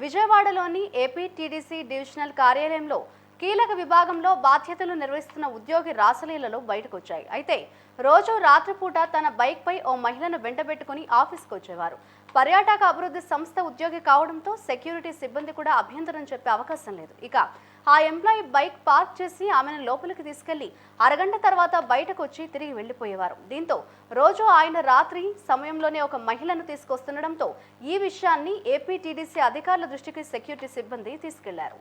విజయవాడలోని AP TDC divisional కార్యాలయంలో కీలక విభాగంలో బాధ్యతలు నిర్వహిస్తున్న ఉద్యోగి రాసలీలలో బయటకొచ్చాయి. అయితే రోజు రాత్రిపూట తన బైక్ పై ఓ మహిళను వెంటబెట్టుకుని ఆఫీస్కు వచ్చేవారు. పర్యాటక అభివృద్ధి సంస్థ ఉద్యోగి కావడంతో సెక్యూరిటీ సిబ్బంది కూడా అభ్యంతరం చెప్పే అవకాశం లేదు. ఇక ఆ ఎంప్లాయీ బైక్ పార్క్ చేసి ఆమెను లోపలికి తీసుకెళ్లి అరగంట తర్వాత బయటకు వచ్చి తిరిగి వెళ్లిపోయేవారు. దీంతో రోజు ఆయన రాత్రి సమయంలోనే ఒక మహిళను తీసుకొస్తుండటంతో ఈ విషయాన్ని ఏపీ టీడీసీ అధికారుల దృష్టికి సెక్యూరిటీ సిబ్బంది తీసుకెళ్లారు.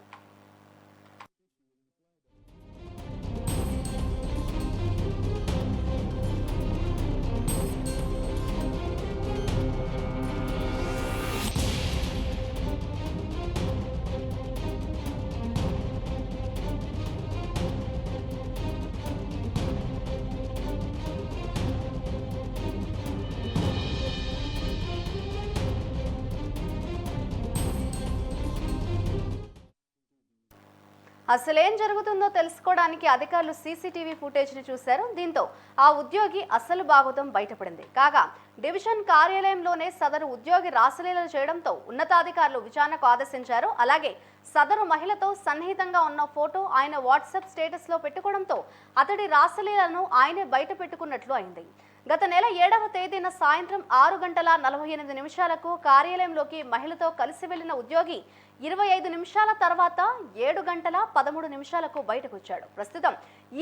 అసలేం జరుగుతుందో తెలుసుకోవడానికి అధికారులు సీసీటీవీ ఫుటేజ్ని చూశారు. దీంతో ఆ ఉద్యోగి అసలు భాగోతం బయటపడింది. కాగా డివిజన్ కార్యాలయంలోనే సదరు ఉద్యోగి రాసలీలలు చేయడంతో ఉన్నతాధికారులు విచారణకు ఆదేశించారు. అలాగే సదరు మహిళతో సన్నిహితంగా ఉన్న ఫోటో ఆయన వాట్సాప్ స్టేటస్లో పెట్టుకోవడంతో అతడి రాసలీలను ఆయనే బయట పెట్టుకున్నట్లు అయింది. గత నెల 7వ తేదీన సాయంత్రం 6:48 కార్యాలయంలోకి మహిళతో కలిసి వెళ్లిన ఉద్యోగి 25 నిమిషాల తర్వాత 7:13 బయటకు వచ్చాడు. ప్రస్తుతం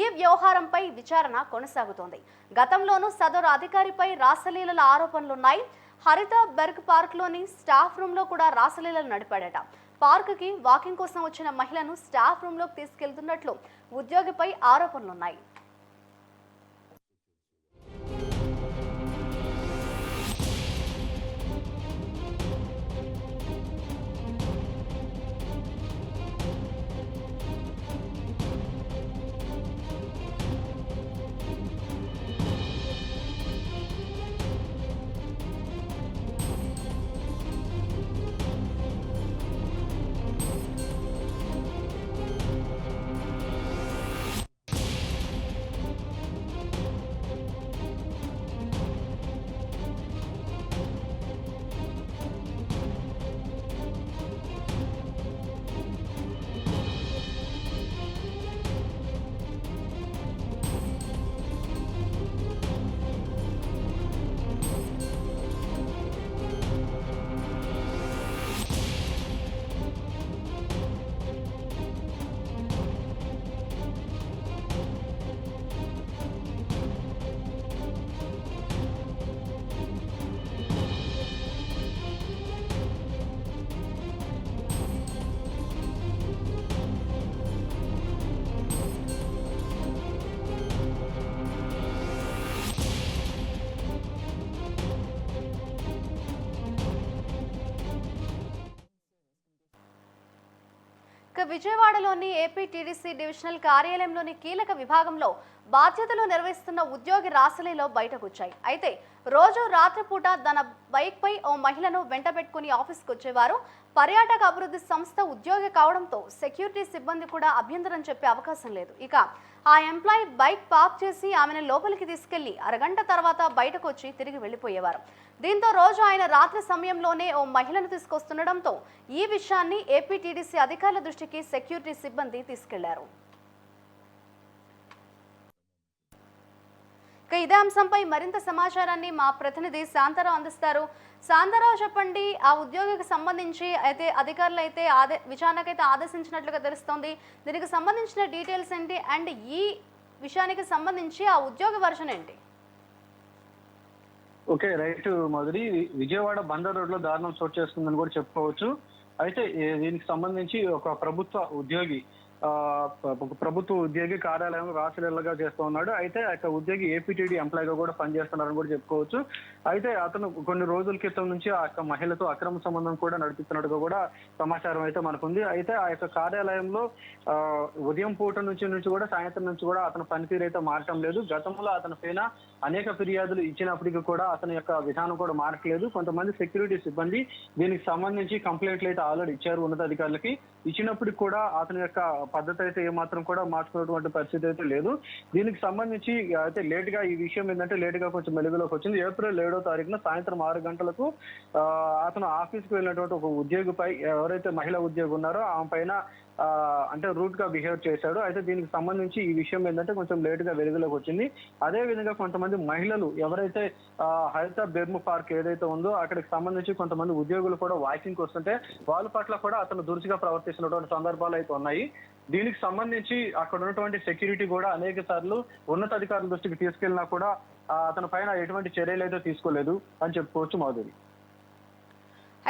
ఈ వ్యవహారంపై విచారణ కొనసాగుతోంది. గతంలోనూ సదరు అధికారిపై రాసలీలల ఆరోపణలున్నాయి. హరిత బెర్గ్ పార్క్లోని స్టాఫ్ రూమ్లో కూడా రాసలీలలు నడిపాడట. పార్క్కి వాకింగ్ కోసం వచ్చిన మహిళను స్టాఫ్ రూమ్లోకి తీసుకెళ్తున్నట్లు ఉద్యోగిపై ఆరోపణలున్నాయి. విజయవాడలోని ఏపీ టీడీసీ డివిజనల్ కార్యాలయంలోని కీలక విభాగంలో బాధ్యతలు నిర్వహిస్తున్న ఉద్యోగి రాసలీలో బయటకొచ్చాయి. అయితే రోజు రాత్రిపూట తన బైక్ పై ఓ మహిళను వెంటబెట్టుకుని ఆఫీస్కి వచ్చేవారు. పర్యాటక అభివృద్ధి సంస్థ ఉద్యోగి కావడంతో సెక్యూరిటీ సిబ్బంది కూడా అభ్యంతరం చెప్పే అవకాశం లేదు. ఇక ఆ ఎంప్లాయీ బైక్ పార్క్ చేసి ఆమెను లోపలికి తీసుకెళ్లి అరగంట తర్వాత బయటకు వచ్చి తిరిగి వెళ్లిపోయేవారు. దీంతో రోజు ఆయన రాత్రి సమయంలోనే ఓ మహిళను తీసుకొస్తుండటంతో ఈ విషయాన్ని ఏపీ టీడీసీ అధికారుల దృష్టికి సెక్యూరిటీ సిబ్బంది తీసుకెళ్లారు. ఇదే అంశంపై మరింత సమాచారాన్ని మా ప్రతినిధి శాంతారావు అందిస్తారు. శాంతారావు, చెప్పండి, ఆ ఉద్యోగికి సంబంధించి అయితే అధికారులు అయితే విచారణకైతే ఆదేశించినట్లుగా తెలుస్తోంది. దీనికి సంబంధించిన డీటెయిల్స్ ఏంటి అండ్ ఈ విషయానికి సంబంధించి ఆ ఉద్యోగ వర్షన్ ఏంటి? Okay, right Madhuri. Vijayawada Bandar road లో దారుణం చోటు చేసుకుందని కూడా చెప్పుకోవచ్చు. అయితే దీనికి సంబంధించి ఒక ప్రభుత్వ ఉద్యోగి కార్యాలయం రాసలీలగా చేస్తూ ఉన్నాడు. అయితే ఆ ఉద్యోగి ఏపీటీడీ ఎంప్లాయీగా కూడా పనిచేస్తున్నారని కూడా చెప్పుకోవచ్చు. అయితే అతను కొన్ని రోజుల క్రితం నుంచి ఆ యొక్క మహిళతో అక్రమ సంబంధం కూడా నడిపిస్తున్నట్టుగా కూడా సమాచారం అయితే మనకుంది. అయితే ఆ యొక్క కార్యాలయంలో ఉదయం పూట నుంచి కూడా సాయంత్రం నుంచి కూడా అతని పనితీరు అయితే మారటం లేదు. గతంలో అతని పైన అనేక ఫిర్యాదులు ఇచ్చినప్పటికీ కూడా అతని యొక్క విధానం కూడా మారట్లేదు. కొంతమంది సెక్యూరిటీ సిబ్బంది దీనికి సంబంధించి కంప్లైంట్లు అయితే ఆల్రెడీ ఇచ్చారు ఉన్నతాధికారులకి. ఇచ్చినప్పటికి కూడా అతని యొక్క పద్ధతి అయితే ఏమాత్రం కూడా మార్చుకున్నటువంటి పరిస్థితి అయితే లేదు. దీనికి సంబంధించి అయితే లేట్ గా ఈ విషయం ఏంటంటే లేట్ గా కొంచెం వెలుగులోకి వచ్చింది. ఏప్రిల్ 7వ తారీఖున సాయంత్రం 6 గంటలకు అతను ఆఫీస్ కు వెళ్ళినటువంటి ఒక ఉద్యోగిపై ఎవరైతే మహిళా ఉద్యోగి ఉన్నారో ఆమె పైన అంటే రూట్ గా బిహేవ్ చేశాడు. అయితే దీనికి సంబంధించి ఈ విషయం ఏంటంటే కొంచెం లేట్ గా వెలుగులోకి వచ్చింది. అదే విధంగా కొంతమంది మహిళలు ఎవరైతే హరిత బెర్ము పార్క్ ఏదైతే ఉందో అక్కడికి సంబంధించి కొంతమంది ఉద్యోగులు కూడా వాకింగ్ వస్తుంటే వాళ్ళ పట్ల కూడా అతను దురుసుగా ప్రవర్తిస్తున్నటువంటి సందర్భాలు అయితే ఉన్నాయి. దీనికి సంబంధించి అక్కడ ఉన్నటువంటి సెక్యూరిటీ కూడా అనేక సార్లు ఉన్నతాధికారుల దృష్టికి తీసుకెళ్లినా కూడా అతని పైన ఎటువంటి చర్యలు అయితే తీసుకోలేదు అని చెప్పుకోవచ్చు మాధురి.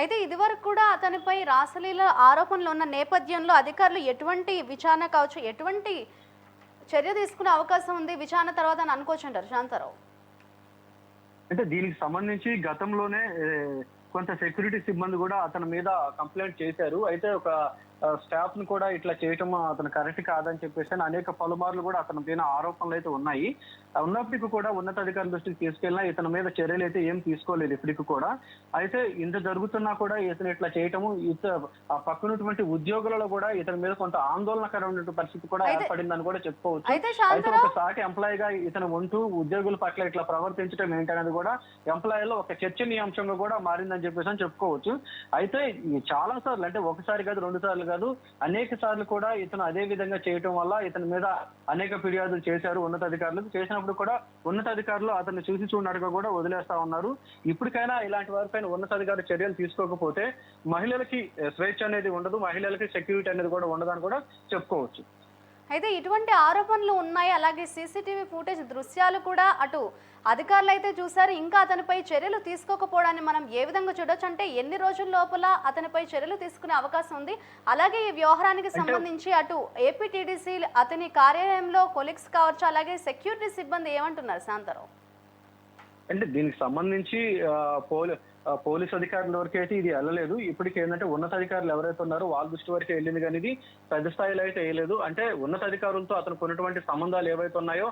అయితే ఇదివరకు కూడా అతనిపై రాసలీల ఆరోపణలు ఉన్న నేపథ్యంలో అధికారులు ఎటువంటి విచారణ కావచ్చు, ఎటువంటి చర్య తీసుకునే అవకాశం ఉంది విచారణ తర్వాత అని అనుకోవచ్చు అంటారు శాంతారావు? అంటే దీనికి సంబంధించి గతంలోనే కొంత సెక్యూరిటీ సిబ్బంది కూడా అతని మీద కంప్లైంట్ చేశారు. అయితే ఒక స్టాఫ్ ను కూడా ఇట్లా చేయటం అతను కరెక్ట్ కాదని చెప్పేసి అనేక పలుమార్లు కూడా అతని పైన ఆరోపణలు అయితే ఉన్నాయి. ఉన్నప్పటికీ కూడా ఉన్నతాధికారుల దృష్టికి తీసుకెళ్ళినా ఇతని మీద చర్యలు అయితే ఏం తీసుకోలేదు ఇప్పటికి కూడా. అయితే ఇంత జరుగుతున్నా కూడా ఇతను ఇట్లా చేయటము ఆ పక్కనటువంటి ఉద్యోగులలో కూడా ఇతని మీద కొంత ఆందోళనకరమైన పరిస్థితి కూడా ఏర్పడిందని కూడా చెప్పుకోవచ్చు. అయితే ఒక సాటి ఎంప్లాయీ గా ఇతను ఉంటూ ఉద్యోగుల పట్ల ఇట్లా ప్రవర్తించడం ఏంటనేది కూడా ఎంప్లాయీలో ఒక చర్చనీయాంశంగా కూడా మారిందని చెప్పేసి అని చెప్పుకోవచ్చు. అయితే చాలా సార్లు అంటే ఒకసారి కాదు, 2 సార్లు కాదు, అనేక సార్లు కూడా ఇతను అదే విధంగా చేయటం వల్ల ఇతని మీద అనేక ఫిర్యాదులు చేశారు ఉన్నతాధికారులకు. చేసినప్పుడు కూడా ఉన్నతాధికారులు అతన్ని చూసి చూడనట్టుగా కూడా వదిలేస్తా ఉన్నారు. ఇప్పటికైనా ఇలాంటి వారిపైన ఉన్నతాధికారులు చర్యలు తీసుకోకపోతే మహిళలకి స్వేచ్ఛ అనేది ఉండదు, మహిళలకి సెక్యూరిటీ అనేది కూడా ఉండదని కూడా చెప్పుకోవచ్చు. అయితే ఇటువంటి ఆరోపణలు ఉన్నాయి, అలాగే సీసీటీవీ ఫుటేజ్ దృశ్యాలు కూడా అటు అధికారులు అయితే చూశారు. ఇంకా అతనిపై చర్యలు తీసుకోకపోవడాన్ని మనం ఏ విధంగా చూడొచ్చు అంటే ఎన్ని రోజుల లోపల అతనిపై చర్యలు తీసుకునే అవకాశం ఉంది? అలాగే ఈ వ్యవహారానికి సంబంధించి అటు ఏపీటీడీసీ అతని కార్యాలయంలో కొలీగ్స్ కావచ్చు, అలాగే సెక్యూరిటీ సిబ్బంది ఏమంటున్నారు శాంతారావు? అంటే దీనికి సంబంధించి పోలీస్ అధికారుల వరకు అయితే ఇది వెళ్ళలేదు. ఇప్పటికి ఏంటంటే ఉన్నతాధికారులు ఎవరైతే ఉన్నారో వాళ్ళ దృష్టి వరకు వెళ్ళింది కానీ ఇది పెద్ద స్థాయిలో అయితే వేయలేదు. అంటే ఉన్నతాధికారులతో అతను కొన్నటువంటి సంబంధాలు ఏవైతే ఉన్నాయో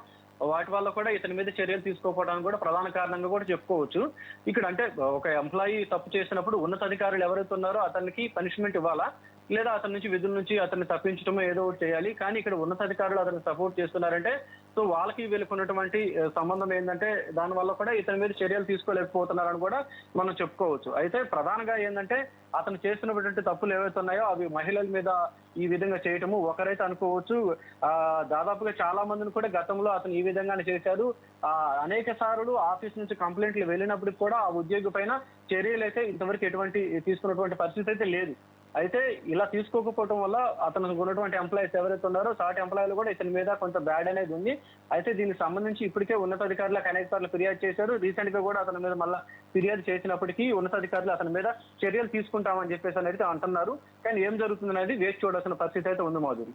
వాటి వల్ల కూడా ఇతని మీద చర్యలు తీసుకోకపోవడానికి కూడా ప్రధాన కారణంగా కూడా చెప్పుకోవచ్చు. ఇక్కడ అంటే ఒక ఎంప్లాయీ తప్పు చేసినప్పుడు ఉన్నతాధికారులు ఎవరైతే ఉన్నారో అతనికి పనిష్మెంట్ ఇవ్వాలా, లేదా అతని నుంచి విధుల నుంచి అతన్ని తప్పించడమో ఏదో ఒకటి చేయాలి. కానీ ఇక్కడ ఉన్నతాధికారులు అతన్ని సపోర్ట్ చేస్తున్నారంటే సో వాళ్ళకి వీళ్ళకున్నటువంటి సంబంధం ఏంటంటే దానివల్ల కూడా ఇతని మీద చర్యలు తీసుకోలేకపోతున్నారని కూడా మనం చెప్పుకోవచ్చు. అయితే ప్రధానంగా ఏంటంటే అతను చేస్తున్నటువంటి తప్పులు ఏవైతే ఉన్నాయో అవి మహిళల మీద ఈ విధంగా చేయటము ఒకరైతే అనుకోవచ్చు. దాదాపుగా చాలా మందిని కూడా గతంలో అతను ఈ విధంగానే చేశారు. అనేక సార్లు ఆఫీస్ నుంచి కంప్లైంట్లు వెళ్ళినప్పటికి కూడా ఆ ఉద్యోగి పైన చర్యలు అయితే ఇంతవరకు ఎటువంటి తీసుకున్నటువంటి పరిస్థితి అయితే లేదు. అయితే ఇలా తీసుకోకపోవడం వల్ల అతను ఉన్నటువంటి ఎంప్లాయీస్ ఎవరైతే ఉన్నారో సాటి ఎంప్లాయీలు కూడా ఇతని మీద కొంత బ్యాడ్ అనేది ఉంది. అయితే దీనికి సంబంధించి ఇప్పటికే ఉన్నతాధికారులకు అనేక సార్లు ఫిర్యాదు చేశారు. రీసెంట్ గా కూడా అతని మీద మళ్ళీ ఫిర్యాదు చేసినప్పటికీ ఉన్నతాధికారులు అతని మీద చర్యలు తీసుకుంటామని చెప్పేసి అనేది అంటున్నారు. కానీ ఏం జరుగుతుంది అనేది వేచి చూడాల్సిన పరిస్థితి అయితే ఉంది Madhuri.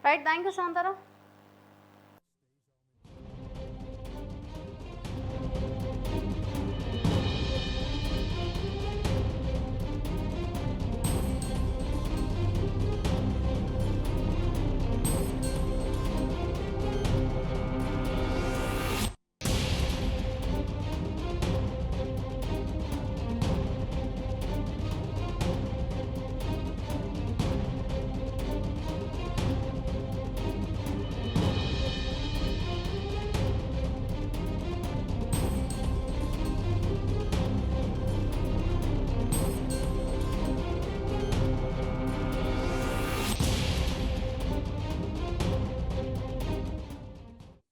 Right, thank you Shanta Rao.